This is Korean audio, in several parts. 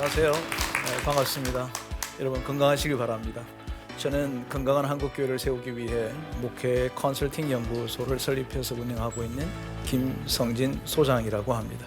안녕하세요. 반갑습니다. 여러분 건강하시길 바랍니다. 저는 건강한 한국교회를 세우기 위해 목회 컨설팅 연구소를 설립해서 운영하고 있는 김성진 소장이라고 합니다.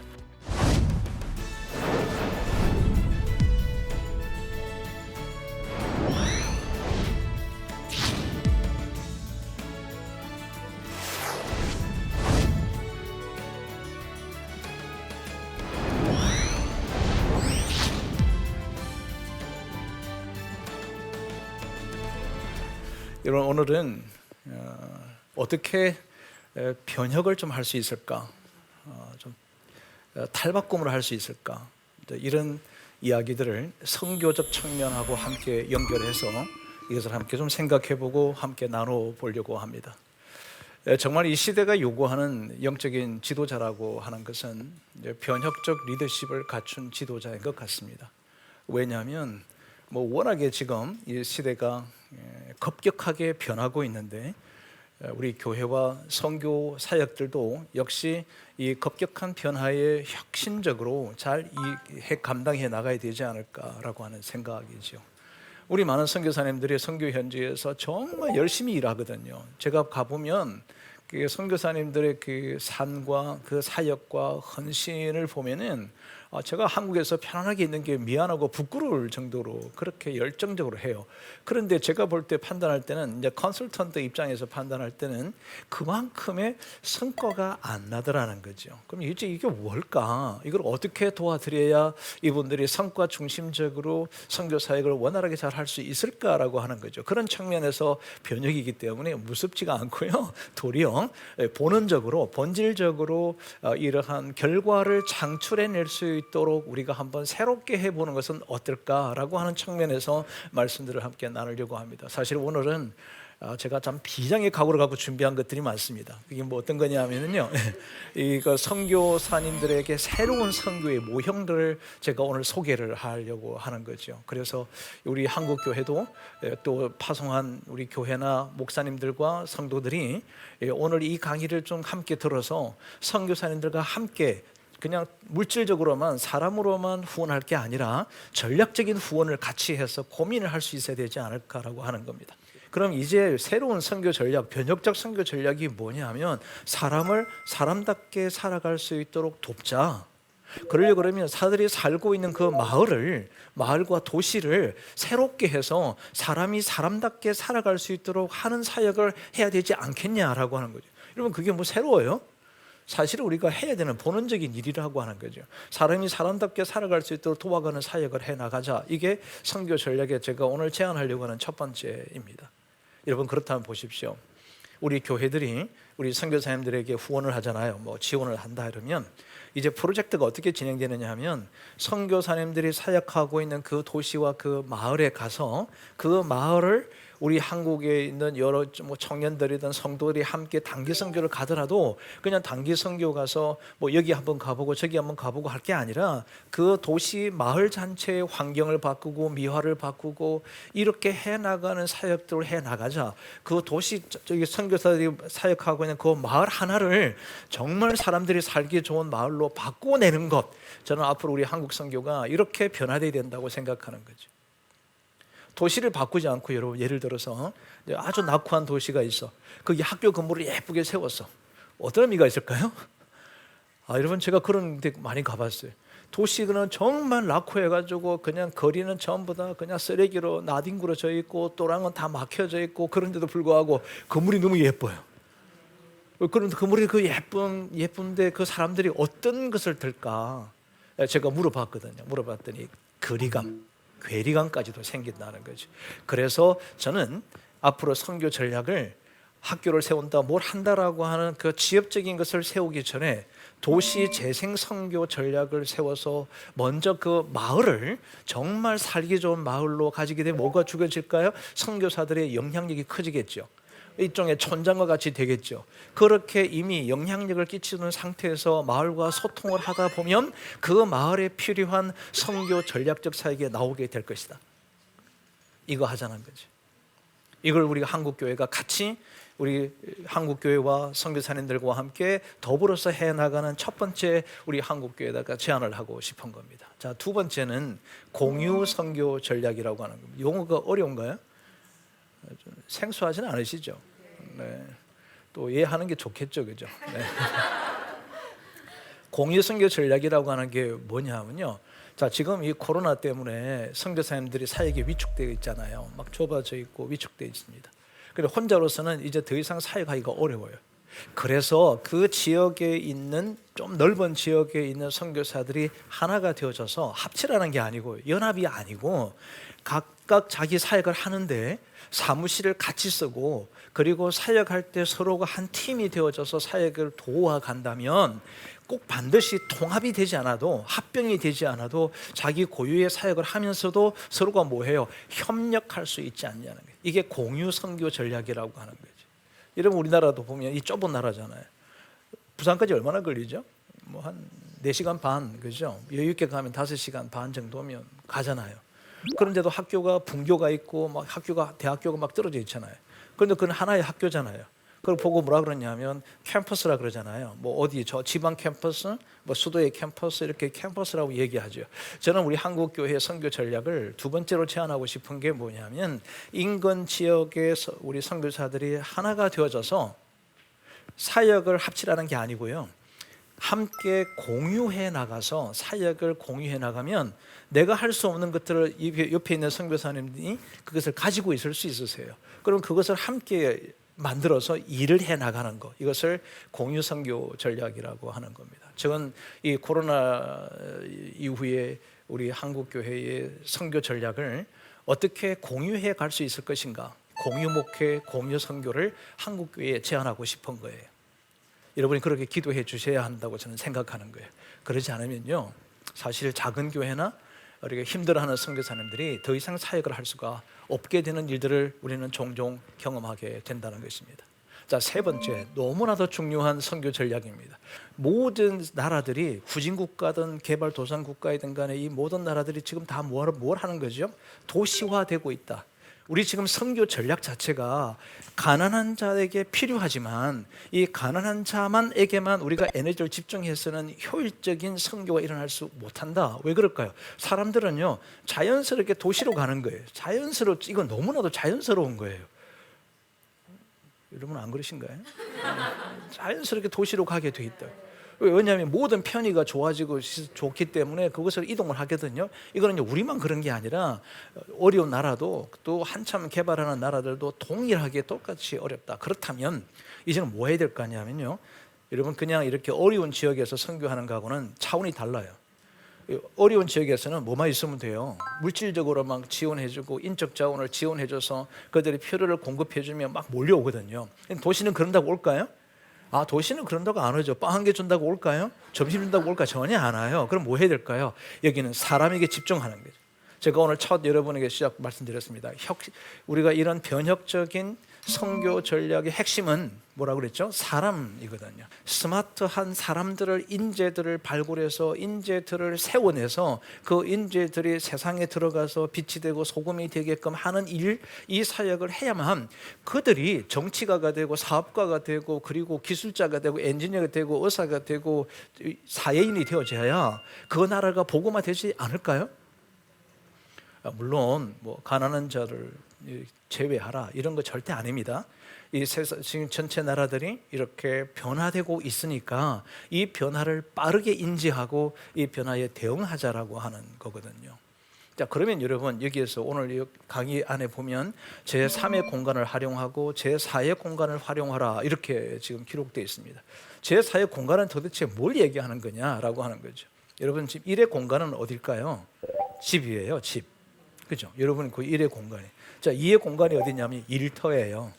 여러분 오늘은 어떻게 변혁을 좀 할 수 있을까, 좀 탈바꿈을 할 수 있을까, 이런 이야기들을 선교적 측면하고 함께 연결해서 이것을 함께 좀 생각해보고 함께 나눠보려고 합니다. 정말 이 시대가 요구하는 영적인 지도자라고 하는 것은 변혁적 리더십을 갖춘 지도자인 것 같습니다. 왜냐하면 워낙에 지금 이 시대가 급격하게 변하고 있는데 우리 교회와 선교 사역들도 역시 이 급격한 변화에 혁신적으로 잘 감당해 나가야 되지 않을까라고 하는 생각이죠. 우리 많은 선교사님들이 선교 현지에서 정말 열심히 일하거든요. 제가 가보면 그 선교사님들의 그 산과 그 사역과 헌신을 보면은 제가 한국에서 편안하게 있는 게 미안하고 부끄러울 정도로 그렇게 열정적으로 해요. 그런데 제가 볼 때 판단할 때는 이제 컨설턴트 입장에서 판단할 때는 그만큼의 성과가 안 나더라는 거죠. 그럼 이게 뭘까? 이걸 어떻게 도와드려야 이분들이 성과 중심적으로 선교 사역을 원활하게 잘 할 수 있을까라고 하는 거죠. 그런 측면에서 변혁이기 때문에 무섭지가 않고요. 도리어 본원적으로 본질적으로 이러한 결과를 창출해낼 수 있도록 우리가 한번 새롭게 해보는 것은 어떨까라고 하는 측면에서 말씀들을 함께 나누려고 합니다. 사실 오늘은 제가 참 비장의 각오를 갖고 준비한 것들이 많습니다. 이게 어떤 거냐면요, 이거 선교사님들에게 새로운 선교의 모형들을 제가 오늘 소개를 하려고 하는 거죠. 그래서 우리 한국 교회도 또 파송한 우리 교회나 목사님들과 성도들이 오늘 이 강의를 좀 함께 들어서 선교사님들과 함께 그냥 물질적으로만 사람으로만 후원할 게 아니라 전략적인 후원을 같이 해서 고민을 할 수 있어야 되지 않을까라고 하는 겁니다. 그럼 이제 새로운 선교 전략, 변혁적 선교 전략이 뭐냐면 사람을 사람답게 살아갈 수 있도록 돕자. 그러려고 그러면 사람들이 살고 있는 그 마을과 도시를 새롭게 해서 사람이 사람답게 살아갈 수 있도록 하는 사역을 해야 되지 않겠냐라고 하는 거죠. 여러분 그게 새로워요? 사실은 우리가 해야 되는 본원적인 일이라고 하는 거죠. 사람이 사람답게 살아갈 수 있도록 도와가는 사역을 해나가자. 이게 선교 전략에 제가 오늘 제안하려고 하는 첫 번째입니다. 여러분 그렇다면 보십시오. 우리 교회들이 우리 선교사님들에게 후원을 하잖아요. 지원을 한다 이러면 이제 프로젝트가 어떻게 진행되느냐 하면 선교사님들이 사역하고 있는 그 도시와 그 마을에 가서 그 마을을 우리 한국에 있는 여러 청년들이든 성도들이 함께 단기 선교를 가더라도 그냥 단기 선교 가서 여기 한번 가보고 저기 한번 가보고 할 게 아니라 그 도시 마을 전체의 환경을 바꾸고 미화를 바꾸고 이렇게 해나가는 사역들을 해나가자. 그 도시 저기 선교사들이 사역하고 있는 그 마을 하나를 정말 사람들이 살기 좋은 마을로 바꿔내는 것, 저는 앞으로 우리 한국 선교가 이렇게 변화되어야 된다고 생각하는 거죠. 도시를 바꾸지 않고 여러분 예를 들어서 아주 낙후한 도시가 있어. 거기 학교 건물을 예쁘게 세웠어. 어떤 의미가 있을까요? 여러분 제가 그런 데 많이 가봤어요. 도시는 정말 낙후해가지고 그냥 거리는 전부 다 그냥 쓰레기로 나뒹굴어져 있고 또랑은 다 막혀져 있고 그런데도 불구하고 건물이 너무 예뻐요. 그런 건물이 그 예쁜데 그 사람들이 어떤 것을 들까? 제가 물어봤더니 괴리감까지도 생긴다는 거죠. 그래서 저는 앞으로 선교 전략을 학교를 세운다, 뭘 한다라고 하는 그 지역적인 것을 세우기 전에 도시 재생 선교 전략을 세워서 먼저 그 마을을 정말 살기 좋은 마을로 가지게 되면 뭐가 주어질까요? 선교사들의 영향력이 커지겠죠. 일종의 촌장과 같이 되겠죠. 그렇게 이미 영향력을 끼치는 상태에서 마을과 소통을 하다 보면 그 마을에 필요한 선교 전략적 사역에 나오게 될 것이다. 이거 하자는 거죠. 이걸 우리가 한국교회가 같이 우리 한국교회와 선교사님들과 함께 더불어서 해나가는 첫 번째 우리 한국교회에다가 제안을 하고 싶은 겁니다. 자, 두 번째는 공유 선교 전략이라고 하는 겁니다. 용어가 어려운가요? 생소하지는 않으시죠? 네. 또 이해하는 게 좋겠죠, 그죠? 네. 공유 선교 전략이라고 하는 게 뭐냐면요. 자, 지금 이 코로나 때문에 선교사님들이 사역에 위축되어 있잖아요. 막 좁아져 있고 위축되어 있습니다. 그리고 혼자로서는 이제 더 이상 사역하기가 어려워요. 그래서 그 지역에 있는 좀 넓은 지역에 있는 선교사들이 하나가 되어져서 합치라는 게 아니고 연합이 아니고 각각 자기 사역을 하는데 사무실을 같이 쓰고 그리고 사역할 때 서로가 한 팀이 되어져서 사역을 도와간다면 꼭 반드시 통합이 되지 않아도 합병이 되지 않아도 자기 고유의 사역을 하면서도 서로가 뭐해요? 협력할 수 있지 않냐는 거예요. 이게 공유 선교 전략이라고 하는 거죠. 여러분 우리나라도 보면 이 좁은 나라잖아요. 부산까지 얼마나 걸리죠? 뭐 한 4시간 반, 그죠? 여유 있게 가면 5시간 반 정도면 가잖아요. 그런데도 학교가 분교가 있고 막 학교가 대학교가 막 떨어져 있잖아요. 그런데 그건 하나의 학교잖아요. 그걸 보고 뭐라 그러냐면 캠퍼스라 그러잖아요. 뭐 어디 저 지방 캠퍼스, 뭐 수도의 캠퍼스 이렇게 캠퍼스라고 얘기하죠. 저는 우리 한국교회 선교 전략을 두 번째로 제안하고 싶은 게 뭐냐면 인근 지역의 우리 선교사들이 하나가 되어져서 사역을 합치라는 게 아니고요. 함께 공유해 나가서 사역을 공유해 나가면 내가 할 수 없는 것들을 옆에 있는 선교사님이 그것을 가지고 있을 수 있으세요. 그럼 그것을 함께 만들어서 일을 해 나가는 것, 이것을 공유 선교 전략이라고 하는 겁니다. 저는 이 코로나 이후에 우리 한국 교회의 선교 전략을 어떻게 공유해 갈 수 있을 것인가, 공유 목회, 공유 선교를 한국 교회에 제안하고 싶은 거예요. 여러분이 그렇게 기도해 주셔야 한다고 저는 생각하는 거예요. 그러지 않으면요, 사실 작은 교회나 우리가 힘들어하는 선교사님들이 더 이상 사역을 할 수가 없게 되는 일들을 우리는 종종 경험하게 된다는 것입니다. 자, 세 번째, 너무나도 중요한 선교 전략입니다. 모든 나라들이 후진국가든 개발도상국가이든 간에 이 모든 나라들이 지금 다 뭘 하는 거죠? 도시화되고 있다. 우리 지금 선교 전략 자체가 가난한 자에게 필요하지만 이 가난한 자만에게만 우리가 에너지를 집중해서는 효율적인 선교가 일어날 수 못한다. 왜 그럴까요? 사람들은요, 자연스럽게 도시로 가는 거예요. 이건 너무나도 자연스러운 거예요. 여러분 안 그러신가요? 자연스럽게 도시로 가게 돼 있다. 왜냐하면 모든 편의가 좋아지고 좋기 때문에 그것을 이동을 하거든요. 이거는 우리만 그런 게 아니라 어려운 나라도 또 한참 개발하는 나라들도 동일하게 똑같이 어렵다. 그렇다면 이제는 뭐 해야 될 거 아니냐면요, 여러분 그냥 이렇게 어려운 지역에서 선교하는 거하고는 차원이 달라요. 어려운 지역에서는 뭐만 있으면 돼요. 물질적으로 막 지원해주고 인적 자원을 지원해줘서 그들이 필요를 공급해주면 막 몰려오거든요. 도시는 그런다고 올까요? 아, 도시는 그런다고 안 오죠. 빵 한 개 준다고 올까요? 점심 준다고 올까요? 전혀 안 와요. 그럼 뭐 해야 될까요? 여기는 사람에게 집중하는 거죠. 제가 오늘 첫 여러분에게 시작 말씀드렸습니다. 우리가 이런 변혁적인 선교 전략의 핵심은 뭐라고 그랬죠? 사람이거든요. 스마트한 사람들을, 인재들을 발굴해서 인재들을 세워내서 그 인재들이 세상에 들어가서 빛이 되고 소금이 되게끔 하는 일, 이 사역을 해야만 그들이 정치가가 되고 사업가가 되고 그리고 기술자가 되고 엔지니어가 되고 의사가 되고 사회인이 되어져야 그 나라가 복음화되지 않을까요? 물론 뭐 가난한 자를 제외하라 이런 거 절대 아닙니다. 이 세상 지금 전체 나라들이 이렇게 변화되고 있으니까 이 변화를 빠르게 인지하고 이 변화에 대응하자라고 하는 거거든요. 자, 그러면 여러분 여기에서 오늘 이 강의 안에 보면 제3의 공간을 활용하고 제4의 공간을 활용하라 이렇게 지금 기록되어 있습니다. 제4의 공간은 도대체 뭘 얘기하는 거냐라고 하는 거죠. 여러분 지금 1의 공간은 어딜까요? 집이에요. 집. 그죠? 여러분 그 1의 공간이. 자, 2의 공간이 어디냐면 일터예요.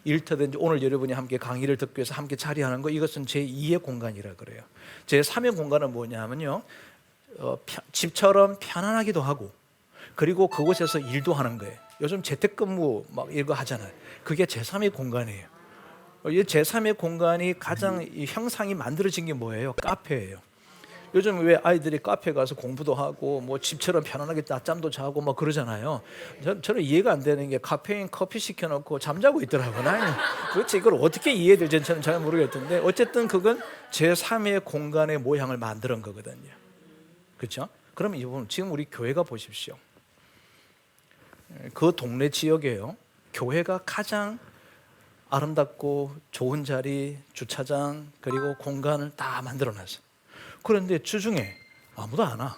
일터든지 오늘 여러분이 함께 강의를 듣기 위해서 함께 자리하는 거, 이것은 제2의 공간이라 그래요. 제3의 공간은 뭐냐면요, 집처럼 편안하기도 하고 그리고 그곳에서 일도 하는 거예요. 요즘 재택근무 막 이거 하잖아요. 그게 제3의 공간이에요. 이 제3의 공간이 가장 이 형상이 만들어진 게 뭐예요? 카페예요. 요즘 왜 아이들이 카페 가서 공부도 하고 뭐 집처럼 편안하게 낮잠도 자고 막 그러잖아요. 저는 이해가 안 되는 게 카페인 커피 시켜놓고 잠자고 있더라고요. 나는 도대체 이걸 어떻게 이해될지 저는 잘 모르겠던데 어쨌든 그건 제3의 공간의 모양을 만드는 거거든요. 그렇죠? 그러면 이분 지금 우리 교회가 보십시오. 그 동네 지역에요. 교회가 가장 아름답고 좋은 자리, 주차장 그리고 공간을 다 만들어놨어요. 그런데 주중에 아무도 안 와.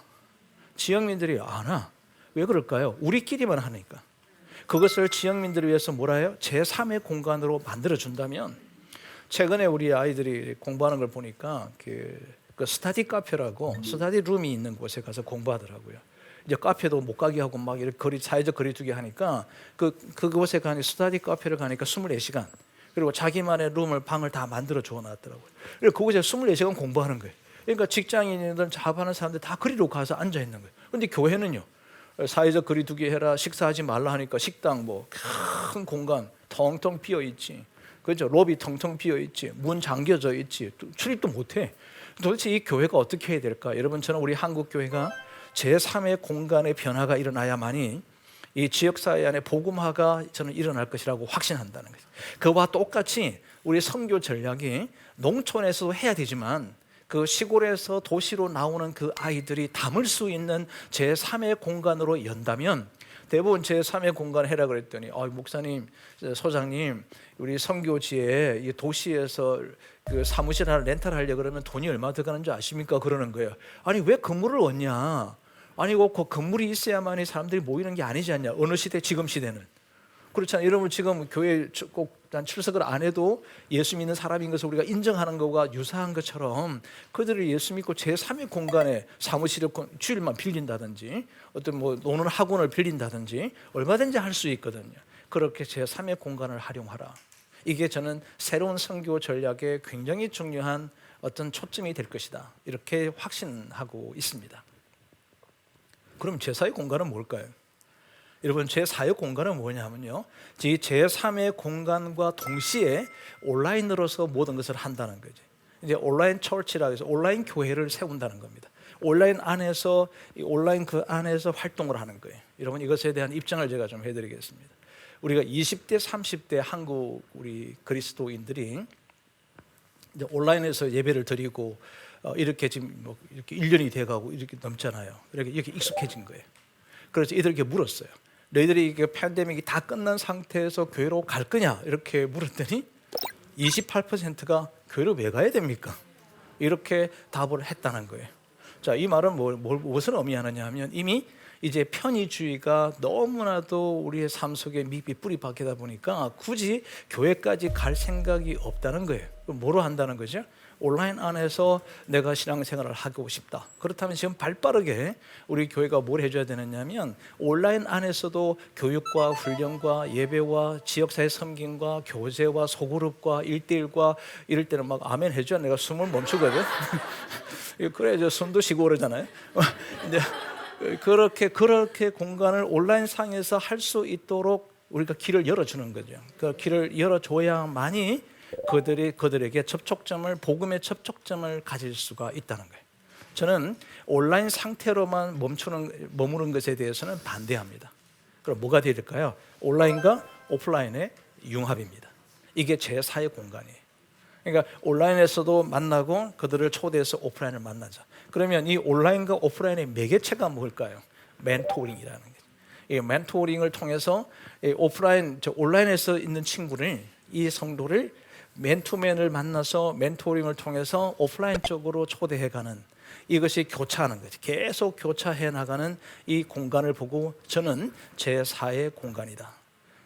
지역민들이 안 와. 왜 그럴까요? 우리끼리만 하니까. 그것을 지역민들을 위해서 뭐라 해요? 제3의 공간으로 만들어준다면 최근에 우리 아이들이 공부하는 걸 보니까 그 스터디 카페라고 스터디 룸이 있는 곳에 가서 공부하더라고요. 이제 카페도 못 가게 하고 막 이렇게 사회적 거리두기 하니까 그곳에 가니 스터디 카페를 가니까 24시간 그리고 자기만의 방을 다 만들어 줘 놨더라고요. 그래서 그곳에 24시간 공부하는 거예요. 그러니까 직장인이든 작업하는 사람들 다 그리로 가서 앉아 있는 거예요. 그런데 교회는요. 사회적 거리두기 해라 식사하지 말라 하니까 식당 뭐 큰 공간 텅텅 비어 있지. 그렇죠? 로비 텅텅 비어 있지. 문 잠겨져 있지. 출입도 못 해. 도대체 이 교회가 어떻게 해야 될까? 여러분처럼 우리 한국 교회가 제3의 공간의 변화가 일어나야만이 이 지역사회 안에 복음화가 저는 일어날 것이라고 확신한다는 거죠. 그와 똑같이 우리 선교 전략이 농촌에서도 해야 되지만 그 시골에서 도시로 나오는 그 아이들이 담을 수 있는 제3의 공간으로 연다면 대부분 제3의 공간 해라 그랬더니 목사님, 소장님 우리 선교지에 이 도시에서 그 사무실 하나 렌탈하려고 그러면 돈이 얼마 들어가는 줄 아십니까? 그러는 거예요. 아니 왜 건물을 얻냐? 아니 그 건물이 있어야만이 사람들이 모이는 게 아니지 않냐? 어느 시대? 지금 시대는 그렇잖아요. 여러분 지금 교회 꼭 출석을 안 해도 예수 믿는 사람인 것을 우리가 인정하는 것과 유사한 것처럼 그들이 예수 믿고 제3의 공간에 사무실을 주일만 빌린다든지 어떤 뭐 노는 학원을 빌린다든지 얼마든지 할 수 있거든요. 그렇게 제3의 공간을 활용하라. 이게 저는 새로운 선교 전략에 굉장히 중요한 어떤 초점이 될 것이다. 이렇게 확신하고 있습니다. 그럼 제4의 공간은 뭘까요? 여러분 제4의 공간은 뭐냐면요, 제3의 공간과 동시에 온라인으로서 모든 것을 한다는 거죠. 이제 온라인 처치라고 해서 온라인 교회를 세운다는 겁니다. 온라인 안에서 온라인 그 안에서 활동을 하는 거예요. 여러분 이것에 대한 입장을 제가 좀 해드리겠습니다. 우리가 20대 30대 한국 우리 그리스도인들이 이제 온라인에서 예배를 드리고 이렇게 지금 뭐 이렇게 1년이 돼가고 이렇게 넘잖아요. 이렇게 익숙해진 거예요. 그래서 이들에게 물었어요. 너희들이 팬데믹이 다 끝난 상태에서 교회로 갈 거냐? 이렇게 물었더니 28%가 교회로 왜 가야 됩니까? 이렇게 답을 했다는 거예요. 자, 이 말은 무엇을 의미하느냐 하면 이미 이제 편의주의가 너무나도 우리의 삶 속에 밉히 뿌리 박히다 보니까 굳이 교회까지 갈 생각이 없다는 거예요. 그럼 뭐로 한다는 거죠? 온라인 안에서 내가 신앙생활을 하고 싶다. 그렇다면 지금 발빠르게 우리 교회가 뭘 해줘야 되느냐면 온라인 안에서도 교육과 훈련과 예배와 지역사회 섬김과 교제와 소그룹과 1대1과 이럴 때는 막 아멘 해줘야 내가 숨을 멈추거든. 그래야 숨도 쉬고 그러잖아요. 그렇게 공간을 온라인 상에서 할 수 있도록 우리가 길을 열어주는 거죠. 그 길을 열어줘야만이 그들에게 접촉점을 복음의 접촉점을 가질 수가 있다는 거예요. 저는 온라인 상태로만 머무는 것에 대해서는 반대합니다. 그럼 뭐가 될까요? 온라인과 오프라인의 융합입니다. 이게 제4의 공간이에요. 그러니까 온라인에서도 만나고 그들을 초대해서 오프라인을 만나자. 그러면 이 온라인과 오프라인의 매개체가 뭘까요? 멘토링이라는 거죠. 이 멘토링을 통해서 온라인에서 있는 친구를 이 성도를 맨투맨을 만나서 멘토링을 통해서 오프라인 쪽으로 초대해가는 이것이 교차하는 거죠. 계속 교차해 나가는 이 공간을 보고 저는 제4의 공간이다.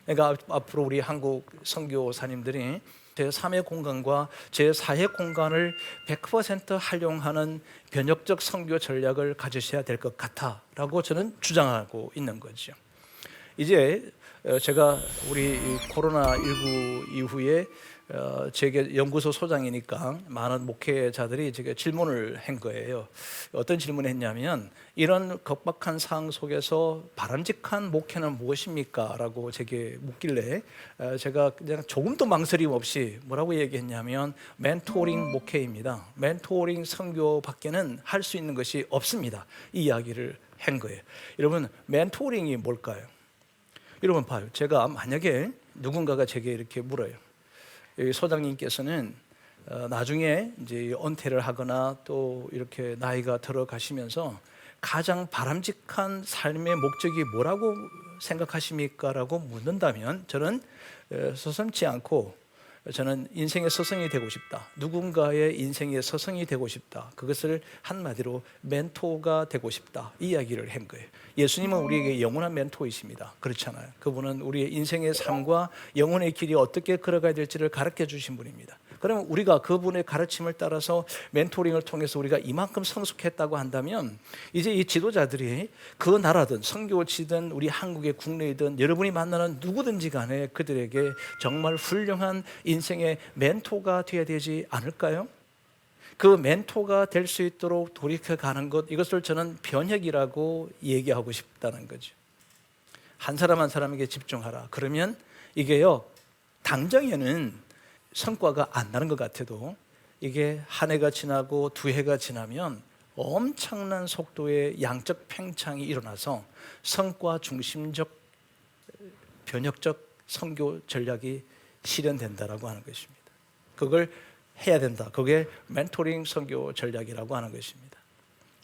그러니까 앞으로 우리 한국 선교사님들이 제3의 공간과 제4의 공간을 100% 활용하는 변혁적 선교 전략을 가지셔야 될 것 같다라고 저는 주장하고 있는 거죠. 이제 제가 우리 코로나19 이후에 제게 연구소 소장이니까 많은 목회자들이 제게 질문을 한 거예요. 어떤 질문을 했냐면 이런 각박한 상황 속에서 바람직한 목회는 무엇입니까? 라고 제게 묻길래 제가 그냥 조금도 망설임 없이 뭐라고 얘기했냐면 멘토링 목회입니다. 멘토링 선교밖에는 할 수 있는 것이 없습니다. 이 이야기를 한 거예요. 여러분, 멘토링이 뭘까요? 여러분 봐요. 제가 만약에 누군가가 제게 이렇게 물어요. 소장님께서는 나중에 이제 은퇴를 하거나 또 이렇게 나이가 들어가시면서 가장 바람직한 삶의 목적이 뭐라고 생각하십니까? 라고 묻는다면 저는 서슴지 않고 저는 인생의 스승이 되고 싶다. 누군가의 인생의 스승이 되고 싶다. 그것을 한마디로 멘토가 되고 싶다. 이 이야기를 한 거예요. 예수님은 우리에게 영원한 멘토이십니다. 그렇잖아요. 그분은 우리의 인생의 삶과 영혼의 길이 어떻게 걸어가야 될지를 가르쳐 주신 분입니다. 그러면 우리가 그분의 가르침을 따라서 멘토링을 통해서 우리가 이만큼 성숙했다고 한다면 이제 이 지도자들이 그 나라든 선교지든 우리 한국의 국내이든 여러분이 만나는 누구든지 간에 그들에게 정말 훌륭한 인생의 멘토가 되어야 되지 않을까요? 그 멘토가 될 수 있도록 돌이켜가는 것, 이것을 저는 변혁이라고 얘기하고 싶다는 거죠. 한 사람 한 사람에게 집중하라. 그러면 이게요, 당장에는 성과가 안 나는 것 같아도 이게 한 해가 지나고 두 해가 지나면 엄청난 속도의 양적 팽창이 일어나서 성과 중심적 변혁적 선교 전략이 실현된다라고 하는 것입니다. 그걸 해야 된다. 그게 멘토링 선교 전략이라고 하는 것입니다.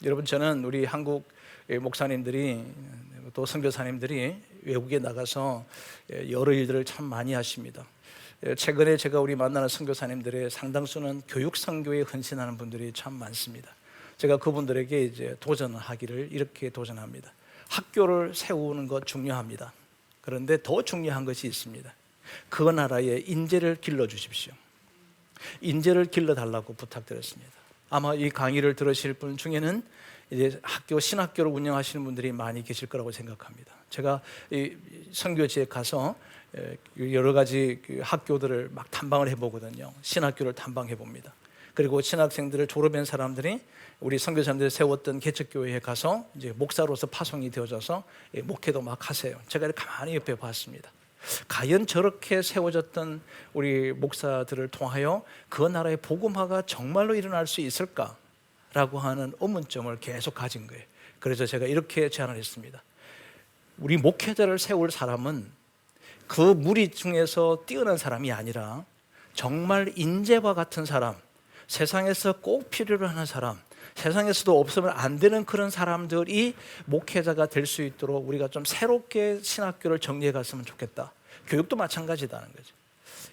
여러분, 저는 우리 한국 목사님들이 또 선교사님들이 외국에 나가서 여러 일들을 참 많이 하십니다. 최근에 제가 우리 만나는 선교사님들의 상당수는 교육 선교에 헌신하는 분들이 참 많습니다. 제가 그분들에게 이제 도전하기를 이렇게 도전합니다. 학교를 세우는 것 중요합니다. 그런데 더 중요한 것이 있습니다. 그 나라에 인재를 길러 주십시오. 인재를 길러 달라고 부탁드렸습니다. 아마 이 강의를 들으실 분 중에는 이제 신학교를 운영하시는 분들이 많이 계실 거라고 생각합니다. 제가 이 선교지에 가서 여러 가지 학교들을 막 탐방을 해보거든요. 신학교를 탐방해 봅니다. 그리고 신학생들을 졸업한 사람들이 우리 선교사님들이 세웠던 개척교회에 가서 이제 목사로서 파송이 되어져서 목회도 막 하세요. 제가 가만히 옆에 봤습니다. 과연 저렇게 세워졌던 우리 목사들을 통하여 그 나라의 복음화가 정말로 일어날 수 있을까라고 하는 의문점을 계속 가진 거예요. 그래서 제가 이렇게 제안을 했습니다. 우리 목회자를 세울 사람은 그 무리 중에서 뛰어난 사람이 아니라 정말 인재와 같은 사람, 세상에서 꼭 필요로 하는 사람, 세상에서도 없으면 안 되는 그런 사람들이 목회자가 될 수 있도록 우리가 좀 새롭게 신학교를 정리해 갔으면 좋겠다. 교육도 마찬가지다는 거죠.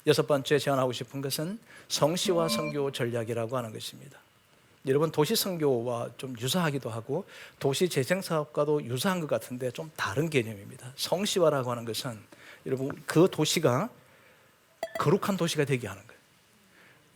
여섯 번째 제안하고 싶은 것은 성시와 선교 전략이라고 하는 것입니다. 여러분, 도시 선교와 좀 유사하기도 하고 도시 재생 사업과도 유사한 것 같은데 좀 다른 개념입니다. 성시화라고 하는 것은 여러분, 그 도시가 거룩한 도시가 되게 하는 거예요.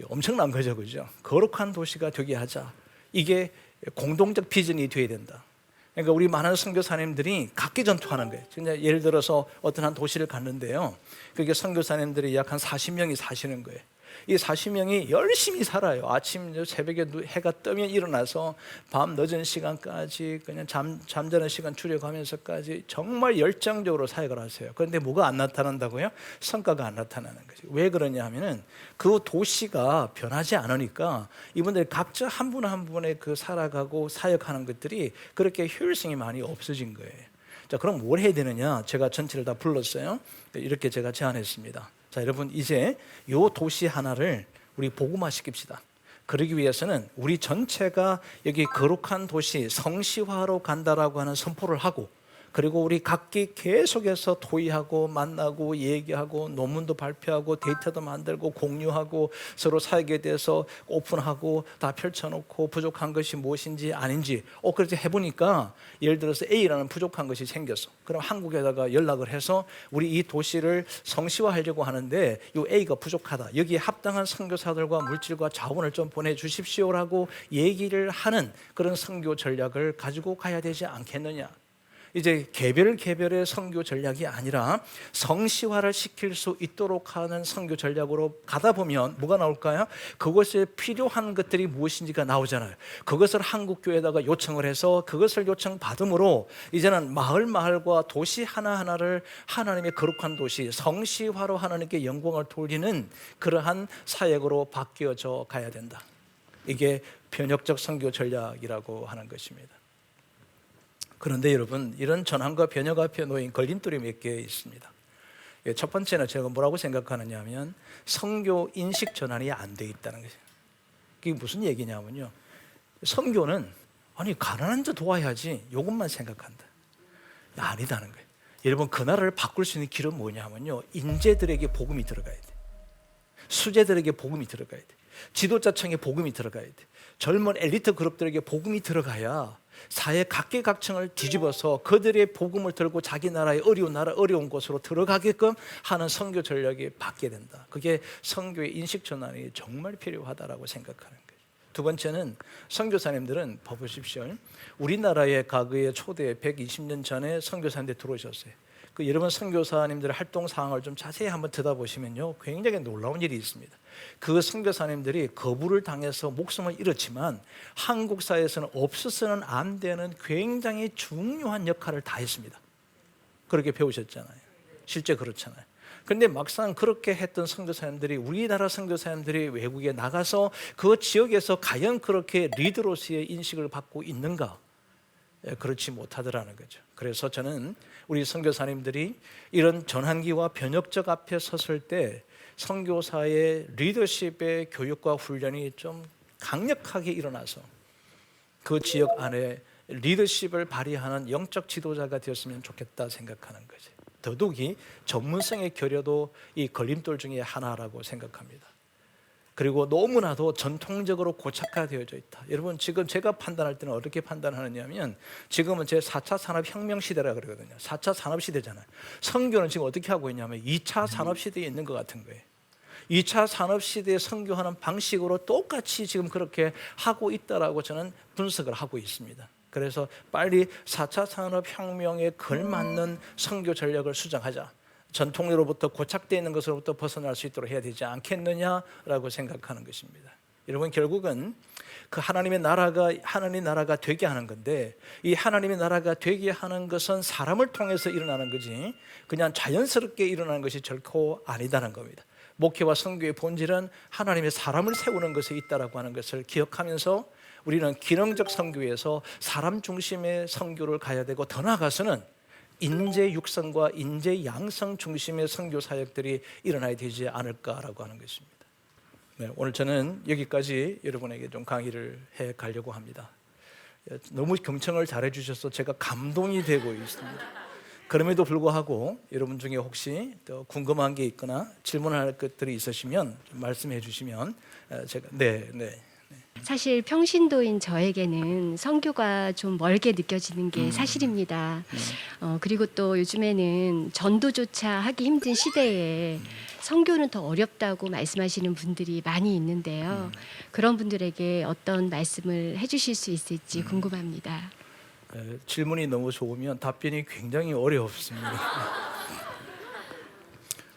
엄청난 거죠, 그죠? 거룩한 도시가 되게 하자. 이게 공동적 비전이 되어야 된다. 그러니까 우리 많은 선교사님들이 각기전투하는 거예요. 그냥 예를 들어서 어떤 한 도시를 갔는데요. 그게 선교사님들이 약 한 40명이 사시는 거예요. 이 40명이 열심히 살아요. 아침 새벽에 해가 뜨면 일어나서 밤 늦은 시간까지 그냥 잠자는 시간 줄여가면서까지 정말 열정적으로 사역을 하세요. 그런데 뭐가 안 나타난다고요? 성과가 안 나타나는 거죠. 왜 그러냐 하면은 그 도시가 변하지 않으니까 이분들이 각자 한 분 한 분의 그 살아가고 사역하는 것들이 그렇게 효율성이 많이 없어진 거예요. 자, 그럼 뭘 해야 되느냐? 제가 전체를 다 불렀어요. 이렇게 제가 제안했습니다. 자, 여러분, 이제 이 도시 하나를 우리 복음화시킵시다. 그러기 위해서는 우리 전체가 여기 거룩한 도시 성시화로 간다라고 하는 선포를 하고, 그리고 우리 각기 계속해서 토의하고 만나고 얘기하고 논문도 발표하고 데이터도 만들고 공유하고 서로 사역에 대해서 오픈하고 다 펼쳐놓고 부족한 것이 무엇인지 아닌지 그렇게 해보니까 예를 들어서 A라는 부족한 것이 생겼어. 그럼 한국에다가 연락을 해서 우리 이 도시를 성시화하려고 하는데 이 A가 부족하다. 여기에 합당한 선교사들과 물질과 자원을 좀 보내주십시오라고 얘기를 하는 그런 선교 전략을 가지고 가야 되지 않겠느냐. 이제 개별의 선교 전략이 아니라 성시화를 시킬 수 있도록 하는 선교 전략으로 가다 보면 뭐가 나올까요? 그것에 필요한 것들이 무엇인지가 나오잖아요. 그것을 한국교회에다가 요청을 해서 그것을 요청받음으로 이제는 마을과 도시 하나하나를 하나님의 거룩한 도시, 성시화로 하나님께 영광을 돌리는 그러한 사역으로 바뀌어져 가야 된다. 이게 변혁적 선교 전략이라고 하는 것입니다. 그런데 여러분, 이런 전환과 변혁 앞에 놓인 걸림돌이 몇 개 있습니다. 첫 번째는 제가 뭐라고 생각하느냐 하면 선교 인식 전환이 안 돼 있다는 거죠. 그게 무슨 얘기냐면요, 선교는 아니 가난한 자 도와야지 이것만 생각한다. 아니다는 거예요. 여러분, 그 나라를 바꿀 수 있는 길은 뭐냐면요, 인재들에게 복음이 들어가야 돼. 수재들에게 복음이 들어가야 돼. 지도자층에 복음이 들어가야 돼. 젊은 엘리트 그룹들에게 복음이 들어가야 사회 각계각층을 뒤집어서 그들의 복음을 들고 자기 나라의 어려운 곳으로 들어가게끔 하는 선교 전략이 바뀌게 된다. 그게 선교의 인식 전환이 정말 필요하다라고 생각하는 거예요. 두 번째는 선교사님들은 봐보십시오. 우리나라의 과거의 초대 120년 전에 선교사님들이 들어오셨어요. 그 여러분 선교사님들의 활동 사항을 좀 자세히 한번 들여다보시면요, 굉장히 놀라운 일이 있습니다. 그 선교사님들이 거부를 당해서 목숨을 잃었지만 한국 사회에서는 없어서는 안 되는 굉장히 중요한 역할을 다 했습니다. 그렇게 배우셨잖아요. 실제 그렇잖아요. 그런데 막상 그렇게 했던 선교사님들이, 우리나라 선교사님들이 외국에 나가서 그 지역에서 과연 그렇게 리더로서의 인식을 받고 있는가? 그렇지 못하더라는 거죠. 그래서 저는 우리 선교사님들이 이런 전환기와 변혁적 앞에 섰을 때 선교사의 리더십의 교육과 훈련이 좀 강력하게 일어나서 그 지역 안에 리더십을 발휘하는 영적 지도자가 되었으면 좋겠다 생각하는 거죠. 더욱이 전문성의 결여도 이 걸림돌 중에 하나라고 생각합니다. 그리고 너무나도 전통적으로 고착화되어져 있다. 여러분, 지금 제가 판단할 때는 어떻게 판단하느냐면, 지금은 제 4차 산업혁명 시대라 그러거든요. 4차 산업시대잖아요. 선교는 지금 어떻게 하고 있냐면 2차 산업시대에 있는 것 같은 거예요. 2차 산업시대에 선교하는 방식으로 똑같이 지금 그렇게 하고 있다라고 저는 분석을 하고 있습니다. 그래서 빨리 4차 산업혁명에 걸맞는 선교 전략을 수정하자. 전통으로부터 고착되어 있는 것으로부터 벗어날 수 있도록 해야 되지 않겠느냐라고 생각하는 것입니다. 여러분, 결국은 그 하나님의 나라가 되게 하는 건데, 이 하나님의 나라가 되게 하는 것은 사람을 통해서 일어나는 거지 그냥 자연스럽게 일어나는 것이 결코 아니다는 겁니다. 목회와 선교의 본질은 하나님의 사람을 세우는 것에 있다라고 하는 것을 기억하면서 우리는 기능적 선교에서 사람 중심의 선교를 가야 되고, 더 나아가서는 인재 육성과 인재 양성 중심의 선교 사역들이 일어나야 되지 않을까라고 하는 것입니다. 네, 오늘 저는 여기까지 여러분에게 좀 강의를 해 가려고 합니다. 너무 경청을 잘해 주셔서 제가 감동이 되고 있습니다. 그럼에도 불구하고 여러분 중에 혹시 또 궁금한 게 있거나 질문할 것들이 있으시면 좀 말씀해 주시면 제가 사실 평신도인 저에게는 선교가 좀 멀게 느껴지는 게 사실입니다. 그리고 또 요즘에는 전도조차 하기 힘든 시대에 선교는 더 어렵다고 말씀하시는 분들이 많이 있는데요. 그런 분들에게 어떤 말씀을 해주실 수 있을지 궁금합니다. 질문이 너무 좋으면 답변이 굉장히 어렵습니다.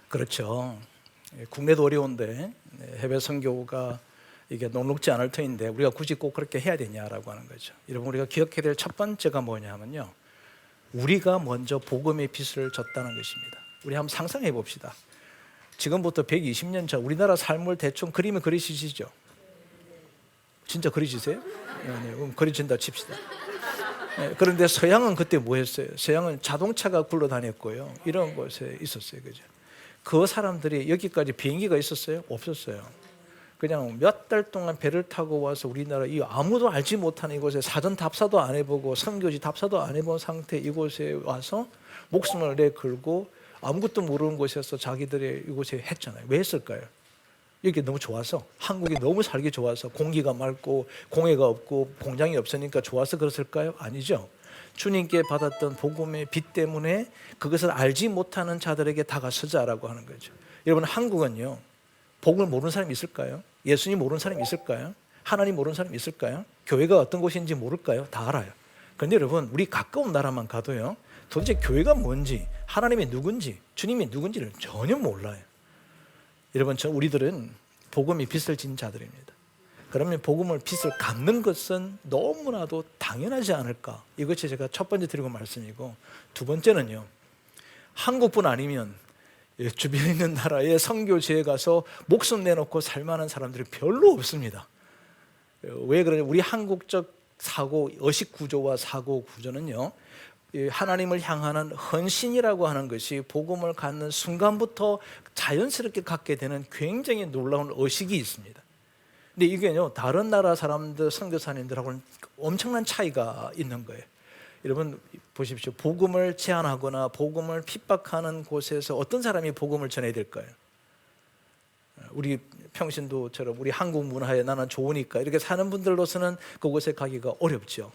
그렇죠. 국내도 어려운데 해외 선교가 이게 녹록지 않을 터인데 우리가 굳이 꼭 그렇게 해야 되냐라고 하는 거죠. 여러분, 우리가 기억해야 될 첫 번째가 뭐냐면요, 우리가 먼저 복음의 빛을 줬다는 것입니다. 우리 한번 상상해 봅시다. 지금부터 120년 전 우리나라 삶을 대충 그리면 그리시죠? 진짜 그리시세요? 네, 그럼 그리신다 칩시다. 네, 그런데 서양은 그때 뭐 했어요? 서양은 자동차가 굴러다녔고요, 이런 곳에 있었어요. 그죠? 그 사람들이 여기까지 비행기가 있었어요? 없었어요. 그냥 몇 달 동안 배를 타고 와서 우리나라 이 아무도 알지 못하는 이곳에 사전 답사도 안 해보고 선교지 답사도 안 해본 상태 이곳에 와서 목숨을 내걸고 아무것도 모르는 곳에서 자기들의 이곳에 했잖아요. 왜 했을까요? 이게 너무 좋아서, 한국이 너무 살기 좋아서, 공기가 맑고 공해가 없고 공장이 없으니까 좋아서 그랬을까요? 아니죠. 주님께 받았던 복음의 빛 때문에 그것을 알지 못하는 자들에게 다가서자라고 하는 거죠. 여러분, 한국은요, 복음을 모르는 사람이 있을까요? 예수님 모르는 사람이 있을까요? 하나님 모르는 사람이 있을까요? 교회가 어떤 곳인지 모를까요? 다 알아요. 그런데 여러분, 우리 가까운 나라만 가도요, 도대체 교회가 뭔지, 하나님이 누군지, 주님이 누군지를 전혀 몰라요. 여러분, 우리들은 복음이 빚을 진 자들입니다. 그러면 복음을 빚을 갚는 것은 너무나도 당연하지 않을까? 이것이 제가 첫 번째 드리고 말씀이고, 두 번째는요, 한국뿐 아니면 주변에 있는 나라의 선교지에 가서 목숨 내놓고 살만한 사람들이 별로 없습니다. 왜 그러냐? 우리 한국적 사고, 의식 구조와 사고 구조는요, 하나님을 향하는 헌신이라고 하는 것이 복음을 갖는 순간부터 자연스럽게 갖게 되는 굉장히 놀라운 의식이 있습니다. 근데 이게요, 다른 나라 사람들, 선교사님들하고는 엄청난 차이가 있는 거예요. 여러분 보십시오. 복음을 제한하거나 복음을 핍박하는 곳에서 어떤 사람이 복음을 전해야 될까요? 우리 평신도처럼 우리 한국 문화에 나는 좋으니까 이렇게 사는 분들로서는 그곳에 가기가 어렵죠.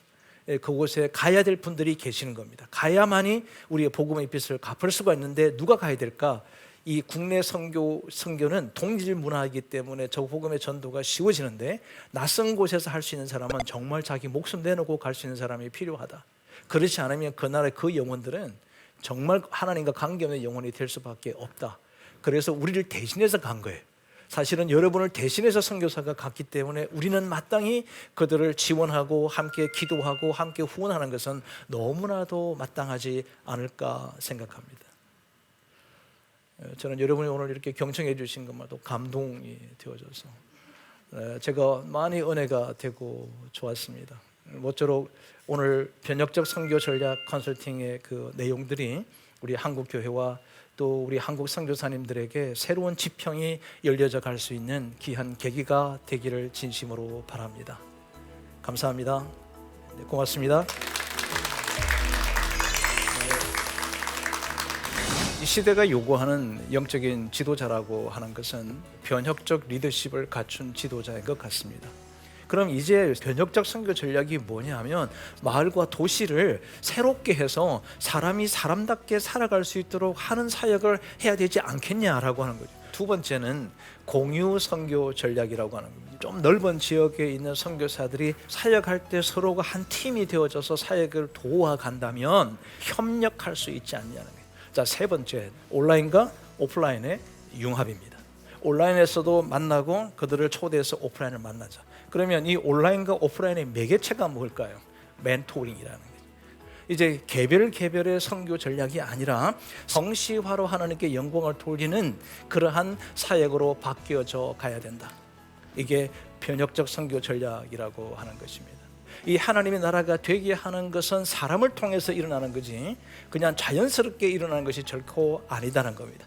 그곳에 가야 될 분들이 계시는 겁니다. 가야만이 우리의 복음의 빚을 갚을 수가 있는데 누가 가야 될까? 이 국내 선교는 동질 문화이기 때문에 저 복음의 전도가 쉬워지는데, 낯선 곳에서 할 수 있는 사람은 정말 자기 목숨 내놓고 갈 수 있는 사람이 필요하다. 그렇지 않으면 그 나라의 그 영혼들은 정말 하나님과 관계없는 영혼이 될 수밖에 없다. 그래서 우리를 대신해서 간 거예요. 사실은 여러분을 대신해서 선교사가 갔기 때문에 우리는 마땅히 그들을 지원하고 함께 기도하고 함께 후원하는 것은 너무나도 마땅하지 않을까 생각합니다. 저는 여러분이 오늘 이렇게 경청해 주신 것마다 감동이 되어져서 제가 많이 은혜가 되고 좋았습니다. 모쪼록 오늘 변혁적 선교 전략 컨설팅의 그 내용들이 우리 한국 교회와 또 우리 한국 선교사님들에게 새로운 지평이 열려져 갈 수 있는 귀한 계기가 되기를 진심으로 바랍니다. 감사합니다. 네, 고맙습니다. 이 시대가 요구하는 영적인 지도자라고 하는 것은 변혁적 리더십을 갖춘 지도자인 것 같습니다. 그럼 이제 변혁적 선교 전략이 뭐냐면 마을과 도시를 새롭게 해서 사람이 사람답게 살아갈 수 있도록 하는 사역을 해야 되지 않겠냐라고 하는 거죠. 두 번째는 공유 선교 전략이라고 하는 겁니다. 좀 넓은 지역에 있는 선교사들이 사역할 때 서로가 한 팀이 되어져서 사역을 도와간다면 협력할 수 있지 않냐는 거예요. 자, 세 번째, 온라인과 오프라인의 융합입니다. 온라인에서도 만나고 그들을 초대해서 오프라인을 만나자. 그러면 이 온라인과 오프라인의 매개체가 뭘까요? 멘토링이라는 거죠. 이제 개별의 선교 전략이 아니라 성시화로 하나님께 영광을 돌리는 그러한 사역으로 바뀌어져 가야 된다. 이게 변혁적 선교 전략이라고 하는 것입니다. 이 하나님의 나라가 되게 하는 것은 사람을 통해서 일어나는 거지 그냥 자연스럽게 일어나는 것이 결코 아니다는 겁니다.